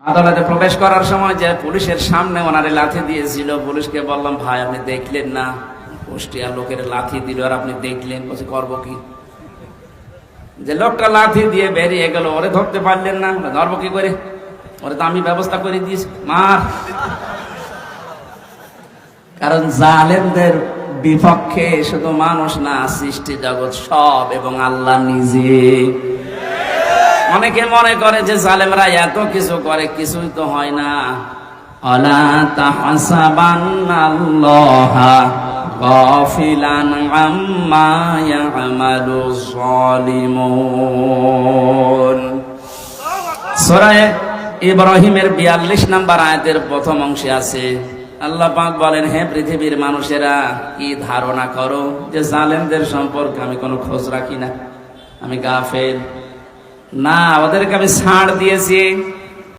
আদালতে প্রবেশ করার সময় যে পুলিশের সামনে ওনারে লাথি দিয়েছিল, পুলিশকে বললাম, ভাই আপনি দেখলেন না কুষ্টিয়া লোকের লাথি দিল আর আপনি দেখলেন? বলছে করবো কি, যে লোকটা লাথি দিয়ে বেরিয়ে গেল ওরে ধরতে পারলেন না? ধরবো কি করে, ওরে তো আমি ব্যবস্থা করে দিয়েছি, মার। কারণ জালেমদের বিপক্ষে শুধু মানুষ না, সৃষ্টি জগৎ সব এবং আল্লাহ নিজে। অনেকে মনে করে যে জালেমরা এত কিছু করে, কিছুই তো হয় না। আলা তাহসাবান্নাল্লাহা গাফিলান আম্মা ইয়ামালুজ জালিমুন। সূরা ইব্রাহিমের 42 নম্বর আয়াতের প্রথম অংশে আছে, আল্লাহ পাক বলেন, হে পৃথিবীর মানুষেরা, কি ধারণা করো যে জালেমদের সম্পর্কে আমি কোনো খোঁজ রাখি না, আমি গাফেল? না, ওদেরকে আমি ছাড় দিয়েছি।